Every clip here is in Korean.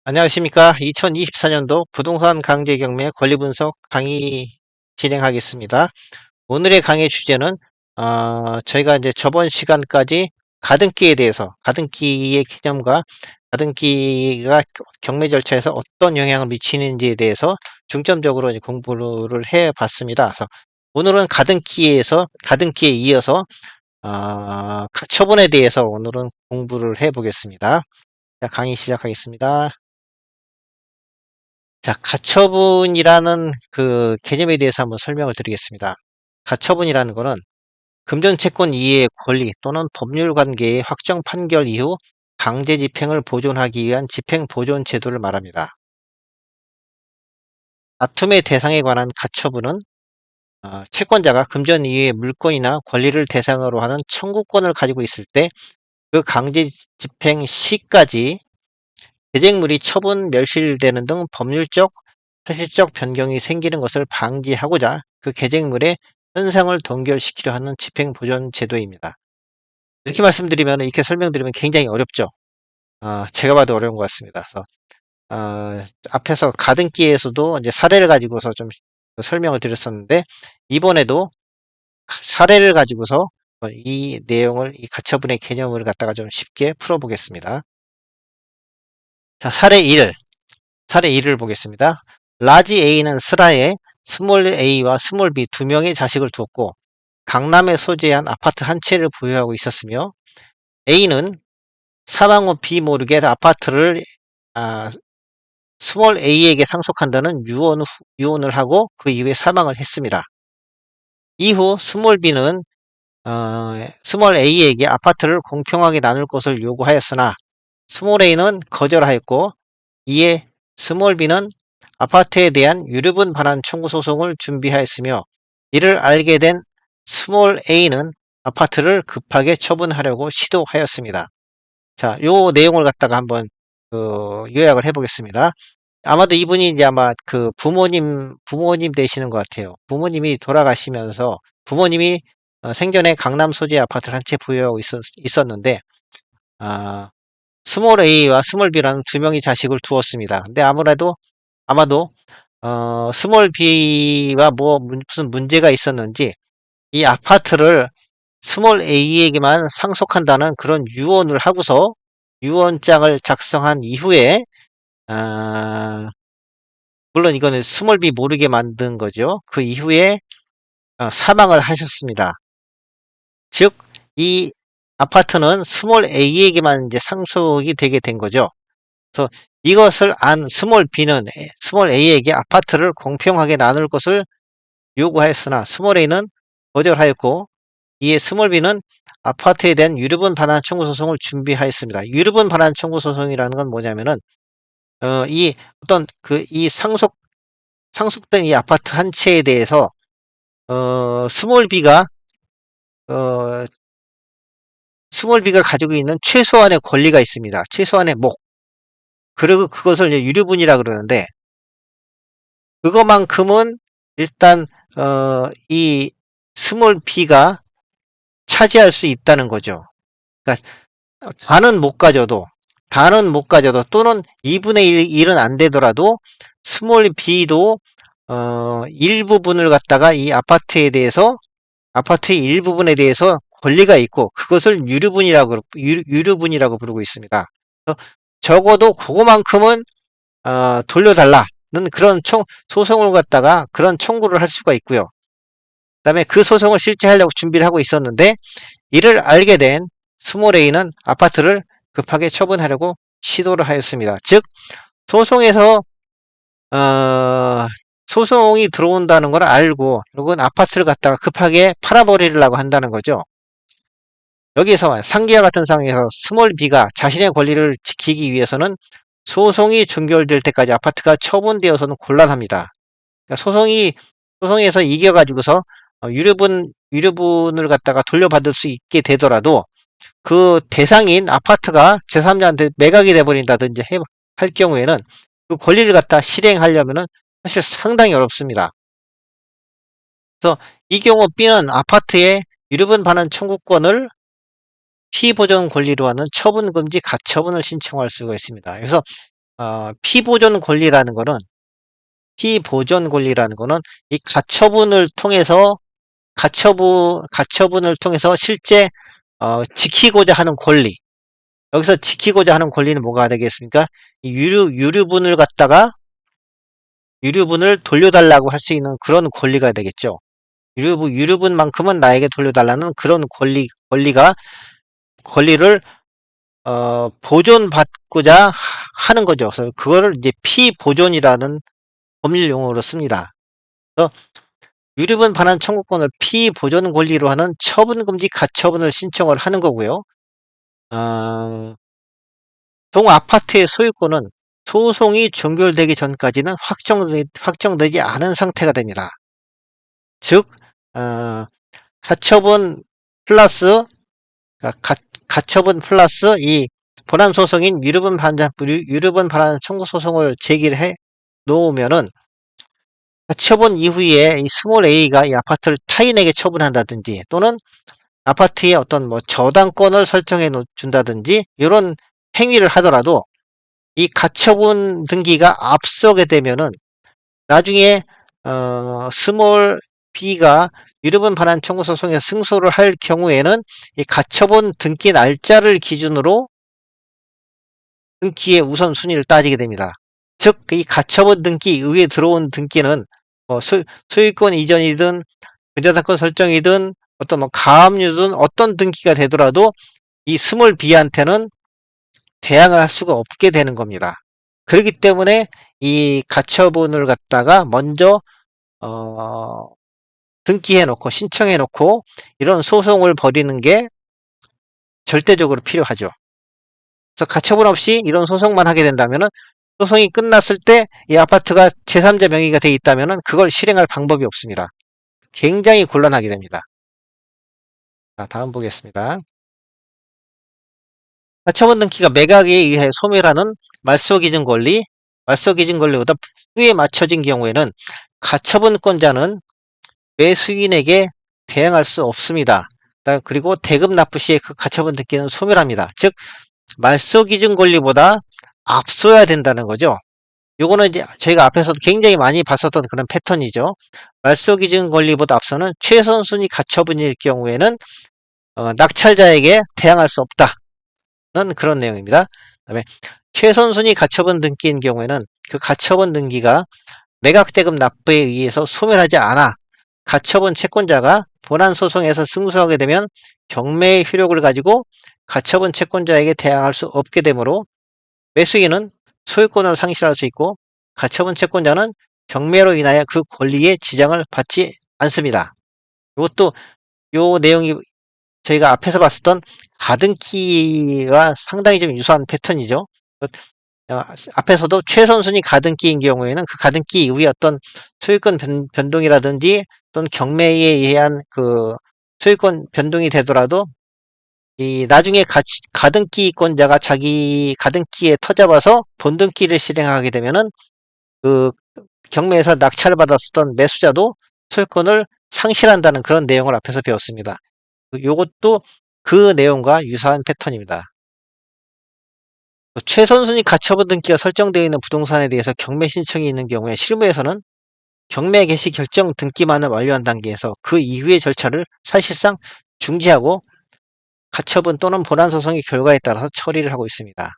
안녕하십니까. 2024년도 부동산 강제 경매 권리 분석 강의 진행하겠습니다. 오늘의 강의 주제는 저희가 이제 저번 시간까지 가등기에 대해서 가등기의 개념과 가등기가 경매 절차에서 어떤 영향을 미치는지에 대해서 중점적으로 이제 공부를 해 봤습니다. 그래서 오늘은 가등기에 이어서 처분에 대해서 오늘은 공부를 해 보겠습니다. 자, 강의 시작하겠습니다. 자, 가처분이라는 그 개념에 대해서 한번 설명을 드리겠습니다. 가처분이라는 거는 금전채권 이해의 권리 또는 법률 관계의 확정 판결 이후 강제 집행을 보존하기 위한 집행 보존 제도를 말합니다. 다툼의 대상에 관한 가처분은 채권자가 금전 이외의 물건이나 권리를 대상으로 하는 청구권을 가지고 있을 때 그 강제 집행 시까지 계쟁물이 처분 멸실되는 등 법률적, 사실적 변경이 생기는 것을 방지하고자 그 계쟁물의 현상을 동결시키려 하는 집행보존 제도입니다. 이렇게 말씀드리면, 이렇게 설명드리면 굉장히 어렵죠. 제가 봐도 어려운 것 같습니다. 그래서 앞에서 가등기에서도 이제 사례를 가지고서 좀 설명을 드렸었는데, 이번에도 사례를 가지고서 이 내용을, 이 가처분의 개념을 갖다가 좀 쉽게 풀어보겠습니다. 자, 사례 1을 보겠습니다. 라지 A는 슬하에 스몰 A와 스몰 B 두 명의 자식을 두었고 강남에 소재한 아파트 한 채를 보유하고 있었으며 A는 사망 후 B 모르게 아파트를 아, 스몰 A에게 상속한다는 유언을 하고 그 이후에 사망을 했습니다. 이후 스몰 B는 스몰 A에게 아파트를 공평하게 나눌 것을 요구하였으나 스몰 A는 거절하였고 이에 스몰 B는 아파트에 대한 유류분 반환 청구 소송을 준비하였으며 이를 알게 된 스몰 A는 아파트를 급하게 처분하려고 시도하였습니다. 자, 요 내용을 갖다가 한번 요약을 해보겠습니다. 아마도 이분이 이제 아마 그 부모님 되시는 것 같아요. 부모님이 돌아가시면서 부모님이 생전에 강남 소재 아파트를 한 채 보유하고 있었는데 스몰 A와 스몰 B라는 두 명의 자식을 두었습니다. 근데 아마도 스몰 B와 무슨 문제가 있었는지 이 아파트를 스몰 A에게만 상속한다는 그런 유언을 하고서 유언장을 작성한 이후에 아, 물론 이거는 스몰 B 모르게 만든 거죠. 그 이후에 사망을 하셨습니다. 즉, 이 아파트는 스몰 A에게만 이제 상속이 되게 된 거죠. 그래서 이것을 안 스몰 A에게 아파트를 공평하게 나눌 것을 요구하였으나 스몰 A는 거절하였고 이에 스몰 B는 아파트에 대한 유류분 반환 청구 소송을 준비하였습니다. 유류분 반환 청구 소송이라는 건 뭐냐면은 이 어떤 이 상속된 이 아파트 한 채에 대해서 스몰 B가 어, 스몰 B가 가지고 있는 최소한의 권리가 있습니다. 최소한의 그리고 그것을 이제 유류분이라 그러는데 그것만큼은 일단 이 스몰 b가 차지할 수 있다는 거죠. 그러니까 다는 못 가져도 또는 2분의 1은 안 되더라도 스몰 b도 일부분을 갖다가 이 아파트의 일부분에 대해서 권리가 있고 그것을 유류분이라고 부르고 있습니다. 적어도 그거만큼은 돌려달라는 그런 소송을 갖다가 그런 청구를 할 수가 있고요. 그다음에 그 소송을 실제 하려고 준비를 하고 있었는데 이를 알게 된 스몰 A는 아파트를 급하게 처분하려고 시도를 하였습니다. 즉 소송에서 어, 소송이 들어온다는 걸 알고 결국은 아파트를 갖다가 급하게 팔아버리려고 한다는 거죠. 여기에서 상기와 같은 상황에서 스몰 B가 자신의 권리를 지키기 위해서는 소송이 종결될 때까지 아파트가 처분되어서는 곤란합니다. 그러니까 소송에서 이겨가지고서 유류분을 갖다가 돌려받을 수 있게 되더라도 그 대상인 아파트가 제3자한테 매각이 돼버린다든지 할 경우에는 그 권리를 갖다 실행하려면은 사실 상당히 어렵습니다. 그래서 이 경우 B는 아파트의 유류분 반환 청구권을 피보전 권리로 하는 처분금지 가처분을 신청할 수가 있습니다. 그래서 피보존 권리라는 거는 피보존 권리라는 거는 이 가처분을 통해서 실제 지키고자 하는 권리. 여기서 지키고자 하는 권리는 뭐가 되겠습니까? 이 유류분을 돌려달라고 할 수 있는 그런 권리가 되겠죠. 유류분만큼은 나에게 돌려달라는 그런 권리를 보존받고자 하는 거죠. 그래서 그거를 이제 피보존이라는 법률 용어로 씁니다. 그래서 유류분 반환 청구권을 피보존 권리로 하는 처분금지 가처분을 신청을 하는 거고요. 동 아파트의 소유권은 소송이 종결되기 전까지는 확정되지 않은 상태가 됩니다. 즉, 가처분 플러스, 가처분 플러스 이 본안 소송인 유류분 반환 청구 소송을 제기를 해 놓으면은 가처분 이후에 이 스몰 A가 이 아파트를 타인에게 처분한다든지 또는 아파트에 어떤 뭐 저당권을 설정해 준다든지 이런 행위를 하더라도 이 가처분 등기가 앞서게 되면은 나중에 스몰 B가 유류분 반환 청구 소송에 승소를 할 경우에는 이 가처분 등기 날짜를 기준으로 등기의 우선순위를 따지게 됩니다. 즉, 이 가처분 등기 의에 들어온 등기는 소유권 이전이든 근저당권 설정이든 어떤 뭐 가압류든 어떤 등기가 되더라도 이 스몰 B한테는 대항을 할 수가 없게 되는 겁니다. 그렇기 때문에 이 가처분을 갖다가 먼저 등기해 놓고 신청해 놓고 이런 소송을 벌이는 게 절대적으로 필요하죠. 그래서 가처분 없이 이런 소송만 하게 된다면은 소송이 끝났을 때 이 아파트가 제3자 명의가 돼 있다면은 그걸 실행할 방법이 없습니다. 굉장히 곤란하게 됩니다. 자, 다음 보겠습니다. 가처분 등기가 매각에 의해 소멸하는 말소기준 권리보다 후에 맞춰진 경우에는 가처분권자는 매수인에게 대항할 수 없습니다. 그리고 대금 납부 시에 그 가처분 등기는 소멸합니다. 즉, 말소기준 권리보다 앞서야 된다는 거죠. 요거는 이제 저희가 앞에서도 굉장히 많이 봤었던 그런 패턴이죠. 말소기준 권리보다 앞서는 최선순위 가처분일 경우에는 낙찰자에게 대항할 수 없다는 그런 내용입니다. 그다음에 최선순위 가처분 등기인 경우에는 그 가처분 등기가 매각대금 납부에 의해서 소멸하지 않아 가처분 채권자가 본안 소송에서 승소하게 되면 경매의 효력을 가지고 가처분 채권자에게 대항할 수 없게 되므로 매수인은 소유권을 상실할 수 있고 가처분 채권자는 경매로 인하여 그 권리에 지장을 받지 않습니다. 이것도 요 내용이 저희가 앞에서 봤었던 가등기와 상당히 좀 유사한 패턴이죠. 앞에서도 최선순위 가등기인 경우에는 그 가등기 이후에 어떤 소유권 변동이라든지 또는 경매에 의한 그 소유권 변동이 되더라도 이 나중에 가등기권자가 자기 가등기에 터잡아서 본등기를 실행하게 되면은 그 경매에서 낙찰을 받았었던 매수자도 소유권을 상실한다는 그런 내용을 앞에서 배웠습니다. 요것도 그 내용과 유사한 패턴입니다. 최선순위 가처분 등기가 설정되어 있는 부동산에 대해서 경매 신청이 있는 경우에 실무에서는 경매 개시 결정 등기만을 완료한 단계에서 그 이후의 절차를 사실상 중지하고 가처분 또는 본안 소송의 결과에 따라서 처리를 하고 있습니다.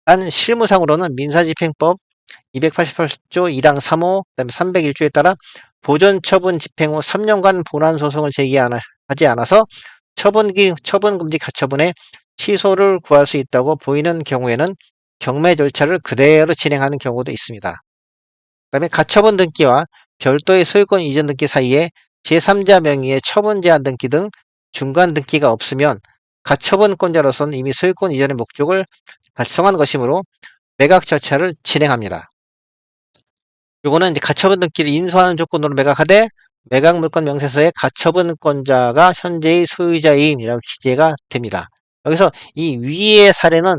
단 실무상으로는 민사집행법 288조 1항 3호 그다음에 301조에 따라 보존처분 집행 후 3년간 본안 소송을 제기하지 않아서 처분금지 가처분에 취소를 구할 수 있다고 보이는 경우에는 경매 절차를 그대로 진행하는 경우도 있습니다. 그다음에 가처분 등기와 별도의 소유권 이전 등기 사이에 제3자 명의의 처분 제한 등기 등 중간 등기가 없으면 가처분권자로서는 이미 소유권 이전의 목적을 달성한 것이므로 매각 절차를 진행합니다. 요거는 이제 가처분 등기를 인수하는 조건으로 매각하되 매각 물권 명세서에 가처분권자가 현재의 소유자임이라고 기재가 됩니다. 여기서 이 위의 사례는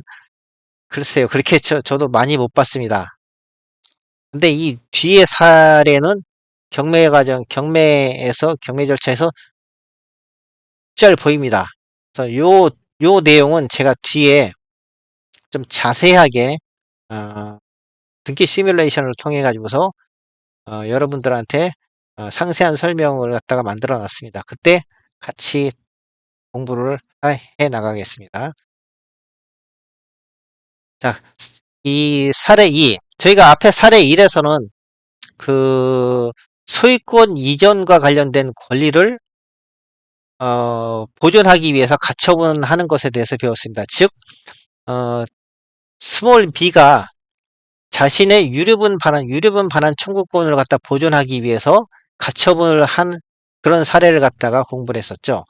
글쎄요, 그렇게 저도 많이 못 봤습니다. 근데 이 뒤의 사례는 경매에서 경매 절차에서 잘 보입니다. 그래서 요 내용은 제가 뒤에 좀 자세하게 어, 등기 시뮬레이션을 통해 가지고서 여러분들한테 상세한 설명을 갖다가 만들어 놨습니다. 그때 같이 공부를 해 나가겠습니다. 자, 이 사례 2. 저희가 앞에 사례 1에서는 그 소유권 이전과 관련된 권리를 보존하기 위해서 가처분하는 것에 대해서 배웠습니다. 즉, 어, 스몰 b가 자신의 유류분 반환 청구권을 갖다 보존하기 위해서 가처분을 한 그런 사례를 갖다가 공부를 했었죠.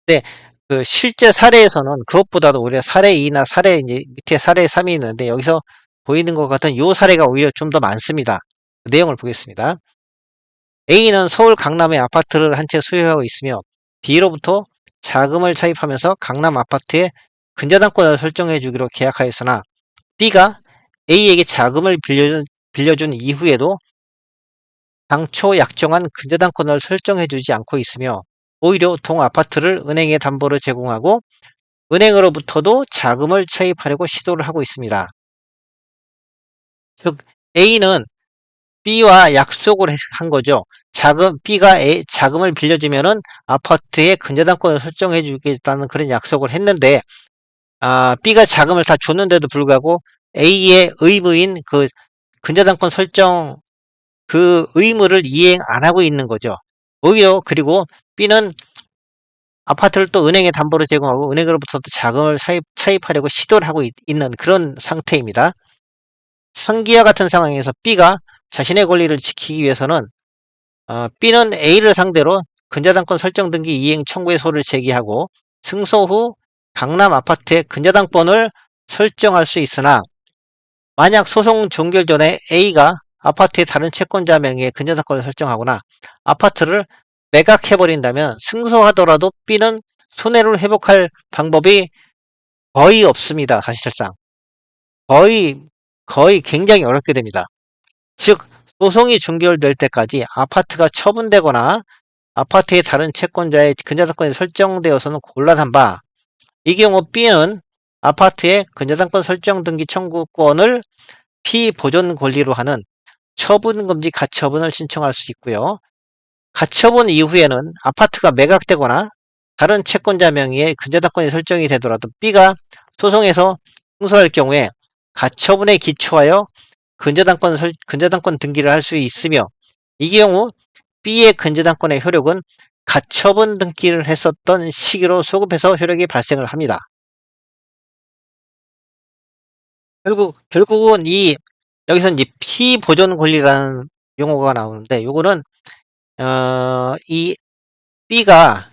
근데 그 실제 사례에서는 그것보다도 오히려 사례 2나 사례 이제 밑에 사례 3이 있는데 여기서 보이는 것 같은 요 사례가 오히려 좀 더 많습니다. 그 내용을 보겠습니다. A는 서울 강남에 아파트를 한 채 소유하고 있으며 B로부터 자금을 차입하면서 강남 아파트에 근저당권을 설정해 주기로 계약하였으나 B가 A에게 자금을 빌려준 이후에도 당초 약정한 근저당권을 설정해 주지 않고 있으며 오히려 동 아파트를 은행에 담보로 제공하고 은행으로부터도 자금을 차입하려고 시도를 하고 있습니다. 즉 A는 B와 약속을 한 거죠. B가 자금을 빌려주면은 아파트에 근저당권을 설정해 주겠다는 그런 약속을 했는데, B가 자금을 다 줬는데도 불구하고 A의 의무인 그 근저당권 설정 그 의무를 이행 안 하고 있는 거죠. 오히려 그리고 B는 아파트를 또 은행에 담보로 제공하고 은행으로부터 자금을 차입하려고 시도를 하고 있는 그런 상태입니다. 상기와 같은 상황에서 B가 자신의 권리를 지키기 위해서는 B는 A를 상대로 근저당권 설정 등기 이행 청구의 소를 제기하고 승소 후 강남 아파트의 근저당권을 설정할 수 있으나 만약 소송 종결 전에 A가 아파트의 다른 채권자 명의의 근저당권을 설정하거나 아파트를 매각해버린다면 승소하더라도 B는 손해를 회복할 방법이 거의 없습니다. 사실상 거의 굉장히 어렵게 됩니다. 즉 소송이 종결될 때까지 아파트가 처분되거나 아파트의 다른 채권자의 근저당권이 설정되어서는 곤란한 바, 이 경우 B는 아파트의 근저당권 설정 등기 청구권을 피보존 권리로 하는 처분금지 가처분을 신청할 수 있고요. 가처분 이후에는 아파트가 매각되거나 다른 채권자 명의의 근저당권이 설정이 되더라도 B가 소송에서 승소할 경우에 가처분에 기초하여 근저당권 등기를 할 수 있으며 이 경우 B의 근저당권의 효력은 가처분 등기를 했었던 시기로 소급해서 효력이 발생을 합니다. 결국은 여기서 이제 피보존 권리라는 용어가 나오는데 요거는 이 B가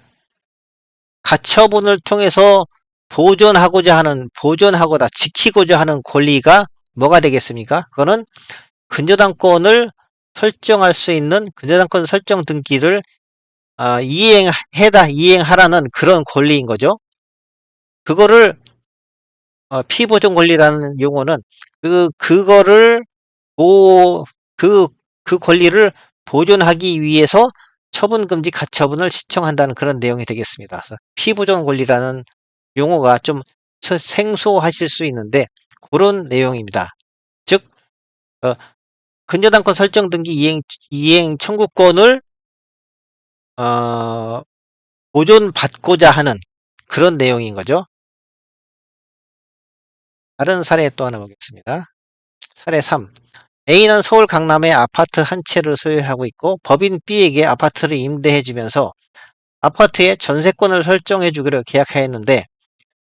가처분을 통해서 보존하고자 지키고자 하는 권리가 뭐가 되겠습니까? 그거는 근저당권을 설정할 수 있는 근저당권 설정 등기를 이행하라는 그런 권리인 거죠. 그거를 피보존 권리라는 용어는 그거를 그, 그 권리를 보존하기 위해서 처분금지 가처분을 신청한다는 그런 내용이 되겠습니다. 그래서 피보존 권리라는 용어가 좀 생소하실 수 있는데 그런 내용입니다. 즉 어, 근저당권 설정 등기 이행 청구권을 어, 보존받고자 하는 그런 내용인 거죠. 다른 사례 또 하나 보겠습니다. 사례 3. A는 서울 강남에 아파트 한 채를 소유하고 있고 법인 B에게 아파트를 임대해주면서 아파트에 전세권을 설정해주기로 계약하였는데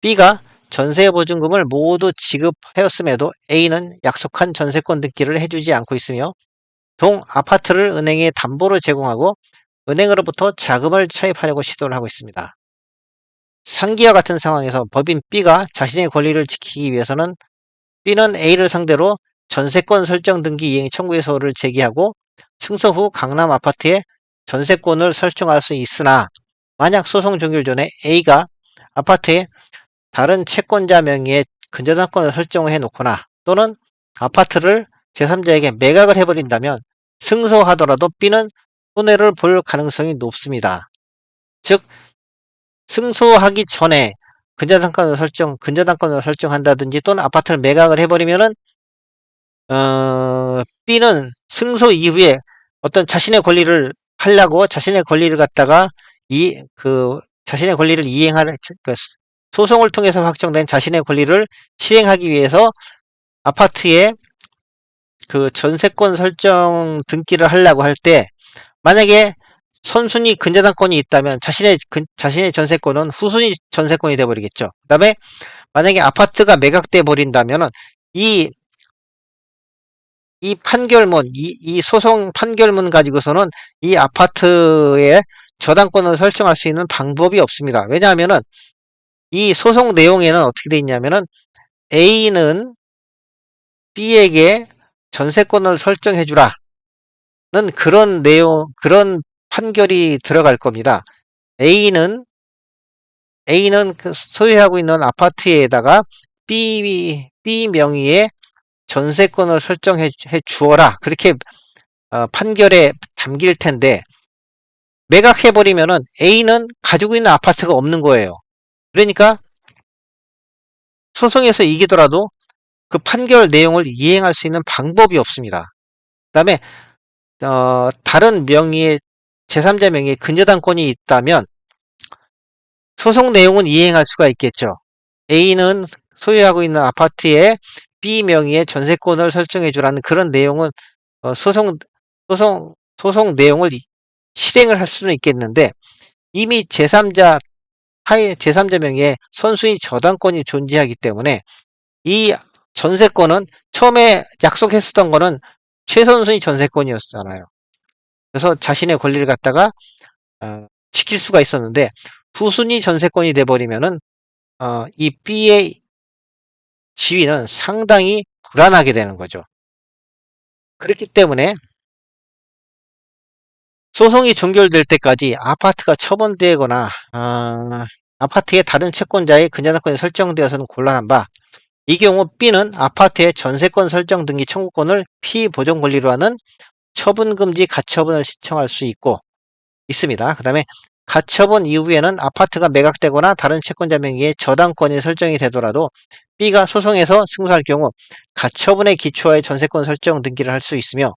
B가 전세보증금을 모두 지급하였음에도 A는 약속한 전세권 등기를 해주지 않고 있으며 동 아파트를 은행에 담보로 제공하고 은행으로부터 자금을 차입하려고 시도를 하고 있습니다. 상기와 같은 상황에서 법인 B가 자신의 권리를 지키기 위해서는 B는 A를 상대로 전세권 설정 등기 이행 청구서를 제기하고 승소 후 강남 아파트에 전세권을 설정할 수 있으나 만약 소송 종결 전에 A가 아파트에 다른 채권자 명의의 근저당권을 설정해 놓거나 또는 아파트를 제3자에게 매각을 해버린다면 승소하더라도 B는 손해를 볼 가능성이 높습니다. 즉 승소하기 전에 근저당권을 설정한다든지 또는 아파트를 매각을 해버리면은 B는 승소 이후에 어떤 자신의 권리를 하려고 자신의 권리를 갖다가 자신의 권리를 이행하는 그 소송을 통해서 확정된 자신의 권리를 실행하기 위해서 아파트에 그 전세권 설정 등기를 하려고 할 때 만약에 선순위 근저당권이 있다면 자신의 전세권은 후순위 전세권이 돼버리겠죠. 그 다음에 만약에 아파트가 매각돼 버린다면은 이 이 소송 판결문 가지고서는 이 아파트의 저당권을 설정할 수 있는 방법이 없습니다. 왜냐하면은 이 소송 내용에는 어떻게 돼 있냐면은 A는 B에게 전세권을 설정해 주라는 그런 판결이 들어갈 겁니다. A는 그 소유하고 있는 아파트에다가 B 명의의 전세권을 설정해 주어라. 그렇게 판결에 담길 텐데 매각해버리면은 A는 가지고 있는 아파트가 없는 거예요. 그러니까 소송에서 이기더라도 그 판결 내용을 이행할 수 있는 방법이 없습니다. 그 다음에 다른 명의의 제3자 명의의 근저당권이 있다면 소송 내용은 이행할 수가 있겠죠. A는 소유하고 있는 아파트에 B 명의의 전세권을 설정해 주라는 그런 내용은 소송 내용을 실행을 할 수는 있겠는데 이미 제3자 명의의 선수의 저당권이 존재하기 때문에 이 전세권은 처음에 약속했었던 거는 최선수의 전세권이었잖아요. 그래서 자신의 권리를 갖다가 지킬 수가 있었는데 후순위 전세권이 돼버리면은 이 B의 지위는 상당히 불안하게 되는 거죠. 그렇기 때문에 소송이 종결될 때까지 아파트가 처분되거나 아파트의 다른 채권자의 근저당권이 설정되어서는 곤란한 바, 이 경우 B는 아파트의 전세권 설정 등기 청구권을 피보존 권리로 하는 처분금지 가처분을 신청할 수 있습니다. 그 다음에 가처분 이후에는 아파트가 매각되거나 다른 채권자 명의의 저당권이 설정이 되더라도 B가 소송에서 승소할 경우 가처분에 기초하여 전세권 설정 등기를 할 수 있으며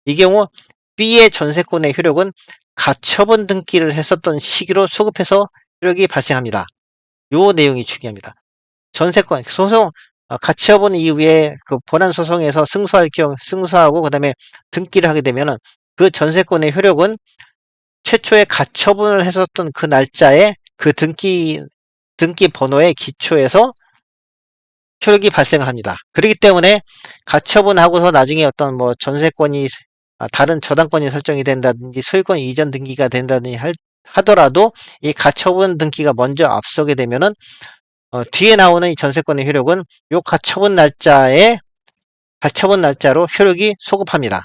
이 경우 B의 전세권의 효력은 가처분 등기를 했었던 시기로 소급해서 효력이 발생합니다. 요 내용이 중요합니다. 전세권 가처분 이후에 그 본안 소송에서 승소하고 그다음에 등기를 하게 되면은 그 전세권의 효력은 최초에 가처분을 했었던 그 날짜에 그 등기 번호에 기초해서 효력이 발생을 합니다. 그렇기 때문에 가처분하고서 나중에 어떤 뭐 전세권이 다른 저당권이 설정이 된다든지 소유권 이전 등기가 된다든지 하더라도 이 가처분 등기가 먼저 앞서게 되면은 뒤에 나오는 이 전세권의 효력은 요 가처분 날짜로 효력이 소급합니다.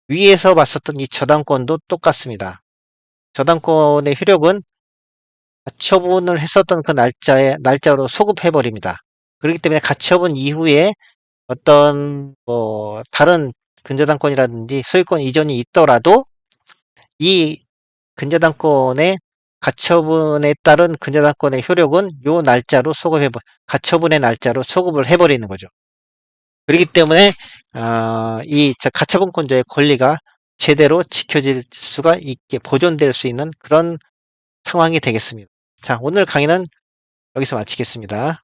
위에서 봤었던 이 저당권도 똑같습니다. 저당권의 효력은 가처분을 했었던 그 날짜로 소급해버립니다. 그렇기 때문에 가처분 이후에 어떤 다른 근저당권이라든지 소유권 이전이 있더라도 이 가처분에 따른 근저당권의 효력은 요 날짜로 가처분의 날짜로 소급을 해버리는 거죠. 그렇기 때문에 이 가처분권자의 권리가 제대로 지켜질 수가 있게 보존될 수 있는 그런 상황이 되겠습니다. 자, 오늘 강의는 여기서 마치겠습니다.